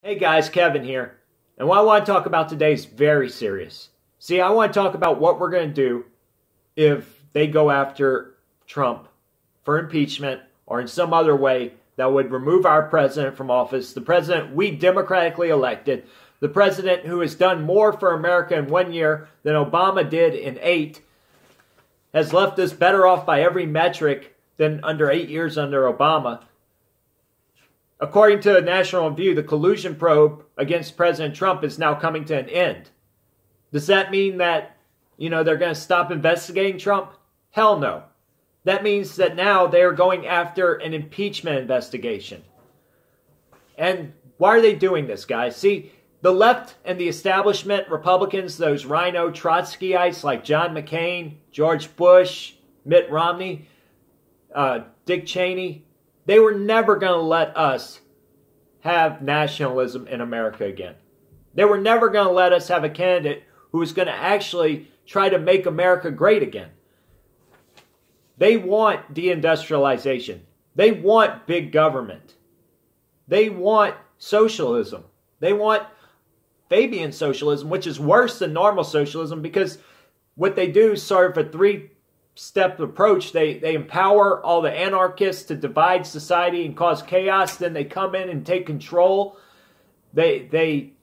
Hey guys, Kevin here. And what I want to talk about today is very serious. See, I want to talk about what we're going to do if they go after Trump for impeachment or in some other way that would remove our president from office, the president we democratically elected, the president who has done more for America in 1 year than Obama did in 8, has left us better off by every metric than under 8 years under Obama. According to National Review, the collusion probe against President Trump is now coming to an end. Does that mean that, they're going to stop investigating Trump? Hell no. That means that now they are going after an impeachment investigation. And why are they doing this, guys? See, the left and the establishment, Republicans, those rhino Trotskyites like John McCain, George Bush, Mitt Romney, Dick Cheney, they were never going to let us have nationalism in America again. They were never going to let us have a candidate who was going to actually try to make America great again. They want deindustrialization. They want big government. They want socialism. They want Fabian socialism, which is worse than normal socialism because what they do is sort of a three-step approach. They empower all the anarchists to divide society and cause chaos. Then they come in and take control. They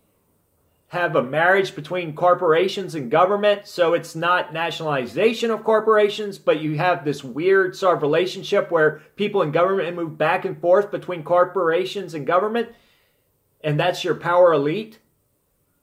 have a marriage between corporations and government. So it's not nationalization of corporations, but you have this weird sort of relationship where people in government move back and forth between corporations and government. And that's your power elite.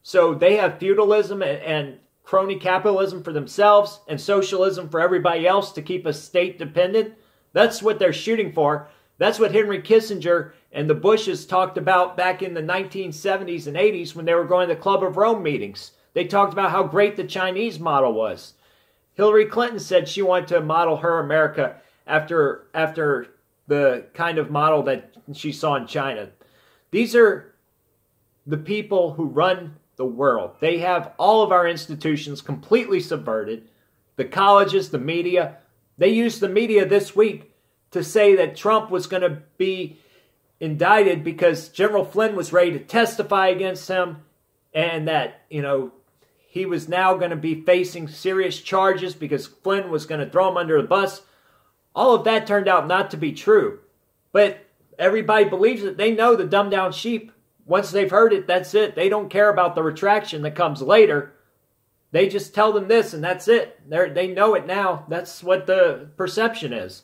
So they have feudalism and crony capitalism for themselves and socialism for everybody else to keep us state dependent. That's what they're shooting for. That's what Henry Kissinger and the Bushes talked about back in the 1970s and 80s when they were going to the Club of Rome meetings. They talked about how great the Chinese model was. Hillary Clinton said she wanted to model her America after the kind of model that she saw in China. These are the people who run the world. They have all of our institutions completely subverted. The colleges, the media. They used the media this week to say that Trump was going to be indicted because General Flynn was ready to testify against him and that, he was now going to be facing serious charges because Flynn was going to throw him under the bus. All of that turned out not to be true. But everybody believes it. They know the dumbed down sheep. Once they've heard it, that's it. They don't care about the retraction that comes later. They just tell them this and that's it. They know it now. That's what the perception is.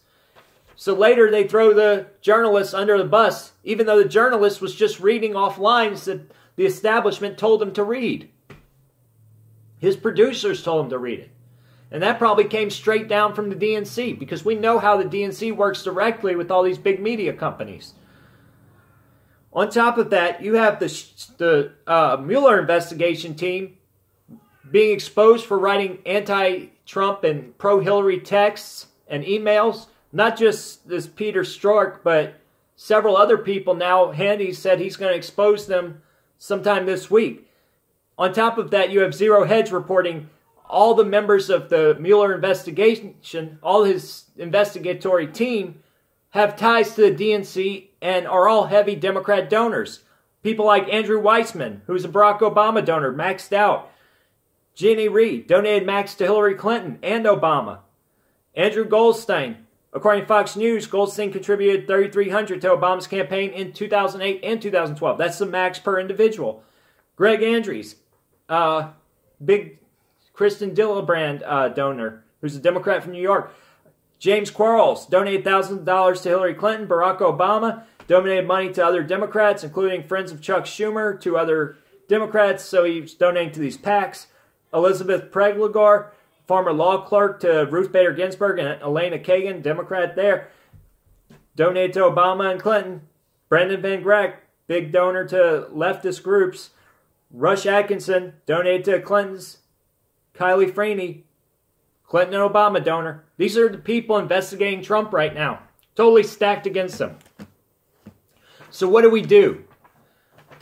So later they throw the journalist under the bus, even though the journalist was just reading off lines that the establishment told him to read. His producers told him to read it. And that probably came straight down from the DNC because we know how the DNC works directly with all these big media companies. On top of that, you have the Muller investigation team being exposed for writing anti-Trump and pro-Hillary texts and emails. Not just this Peter Stzrok, but several other people now. Handy said he's going to expose them sometime this week. On top of that, you have Zero Hedge reporting all the members of the Mueller investigation, all his investigatory team, have ties to the DNC and are all heavy Democrat donors. People like Andrew Weissman, who's a Barack Obama donor, maxed out. Ginny Reed donated max to Hillary Clinton and Obama. Andrew Goldstein, according to Fox News, Goldstein contributed $3,300 to Obama's campaign in 2008 and 2012. That's the max per individual. Greg Andrews, big Kristen Gillibrand donor, who's a Democrat from New York. James Quarles donated $1,000 to Hillary Clinton. Barack Obama donated money to other Democrats, including friends of Chuck Schumer, to other Democrats, so he's donating to these PACs. Elizabeth Preglogor, former law clerk to Ruth Bader Ginsburg and Elena Kagan, Democrat there, donated to Obama and Clinton. Brendan Van Grack, big donor to leftist groups. Rush Atkinson, donated to Clinton's. Kylie Freeney, Clinton and Obama donor. These are the people investigating Trump right now. Totally stacked against them. So what do?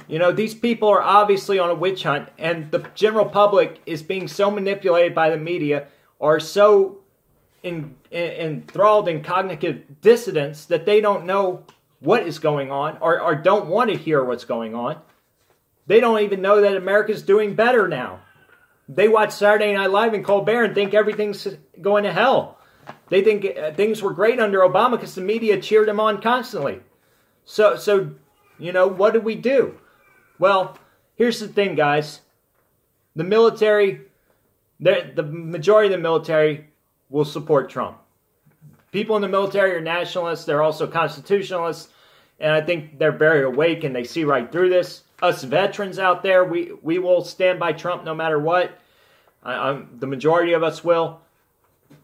These people are obviously on a witch hunt, and the general public is being so manipulated by the media or so enthralled in cognitive dissonance that they don't know what is going on or don't want to hear what's going on. They don't even know that America's doing better now. They watch Saturday Night Live and Colbert and think everything's going to hell. They think things were great under Obama because the media cheered him on constantly. So what did we do? Well, here's the thing, guys. The military, the majority of the military will support Trump. People in the military are nationalists. They're also constitutionalists. And I think they're very awake and they see right through this. Us veterans out there, we will stand by Trump no matter what. The majority of us will.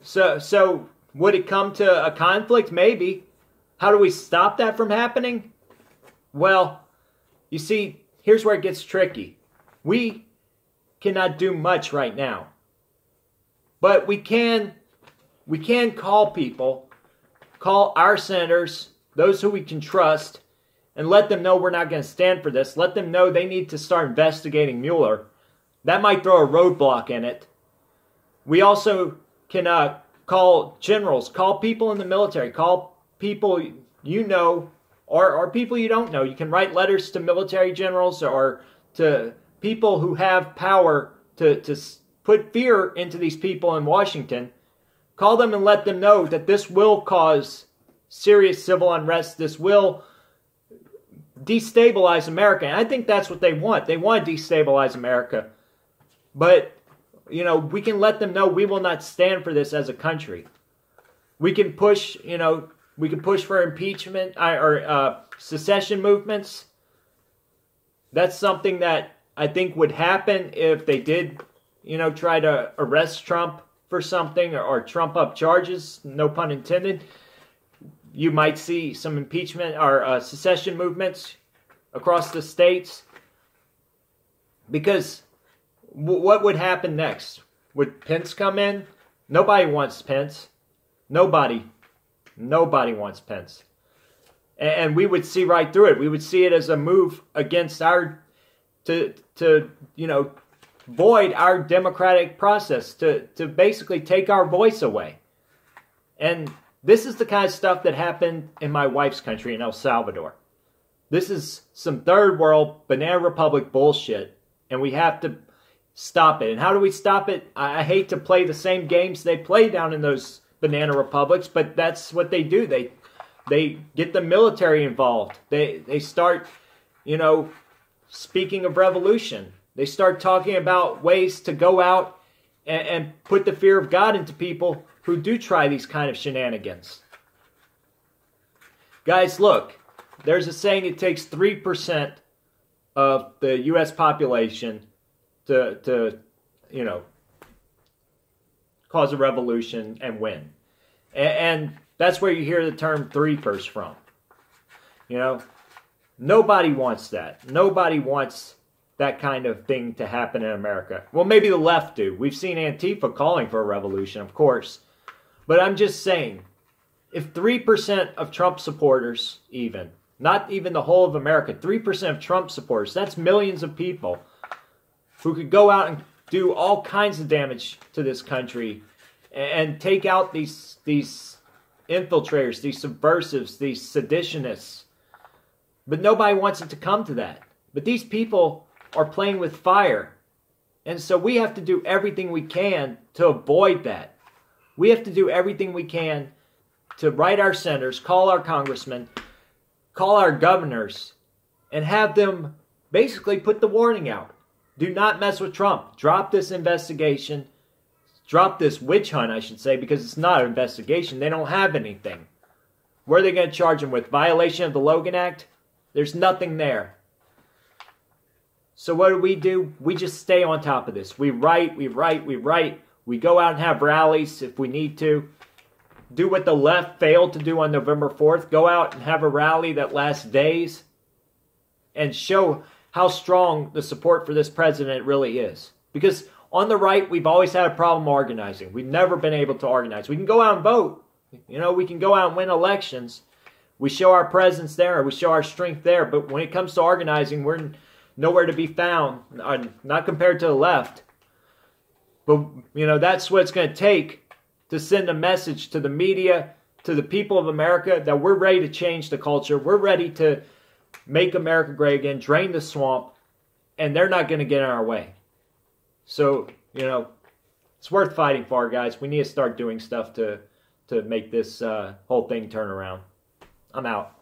So would it come to a conflict? Maybe. How do we stop that from happening? Well, you see, here's where it gets tricky. We cannot do much right now. But we can call people, call our senators, those who we can trust, and let them know we're not going to stand for this. Let them know they need to start investigating Mueller. That might throw a roadblock in it. We also can call generals, call people in the military, call people you know or people you don't know. You can write letters to military generals or to people who have power to put fear into these people in Washington. Call them and let them know that this will cause serious civil unrest. This will destabilize America. And I think that's what they want. They want to destabilize America. But, we can let them know we will not stand for this as a country. We can push, for impeachment or secession movements. That's something that I think would happen if they did, try to arrest Trump for something or trump up charges, no pun intended. You might see some impeachment or secession movements across the states. Because what would happen next? Would Pence come in? Nobody wants Pence. Nobody wants Pence. And we would see right through it. We would see it as a move against to void our democratic process, to basically take our voice away. And this is the kind of stuff that happened in my wife's country, in El Salvador. This is some third world banana republic bullshit, and we have to stop it. And how do we stop it? I hate to play the same games they play down in those banana republics, but that's what they do. They get the military involved. They start, speaking of revolution. They start talking about ways to go out and put the fear of God into people who do try these kind of shenanigans. Guys, look, there's a saying it takes 3% of the U.S. population to cause a revolution and win. And that's where you hear the term threepers from. Nobody wants that. Nobody wants that kind of thing to happen in America. Well, maybe the left do. We've seen Antifa calling for a revolution, of course. But I'm just saying, if 3% of Trump supporters even, not even the whole of America, 3% of Trump supporters, that's millions of people who could go out and do all kinds of damage to this country and take out these infiltrators, these subversives, these seditionists. But nobody wants it to come to that. But these people are playing with fire. And so we have to do everything we can to avoid that. We have to do everything we can to write our senators, call our congressmen, call our governors, and have them basically put the warning out. Do not mess with Trump. Drop this investigation. Drop this witch hunt, I should say, because it's not an investigation. They don't have anything. What are they going to charge him with? Violation of the Logan Act? There's nothing there. So what do? We just stay on top of this. We write. We go out and have rallies if we need to. Do what the left failed to do on November 4th. Go out and have a rally that lasts days. And show how strong the support for this president really is. Because on the right, we've always had a problem organizing. We've never been able to organize. We can go out and vote. We can go out and win elections. We show our presence there. We show our strength there. But when it comes to organizing, we're nowhere to be found. Not compared to the left. But, that's what it's going to take to send a message to the media, to the people of America, that we're ready to change the culture. We're ready to make America great again, drain the swamp, and they're not going to get in our way. So, you know, it's worth fighting for, guys. We need to start doing stuff to make this whole thing turn around. I'm out.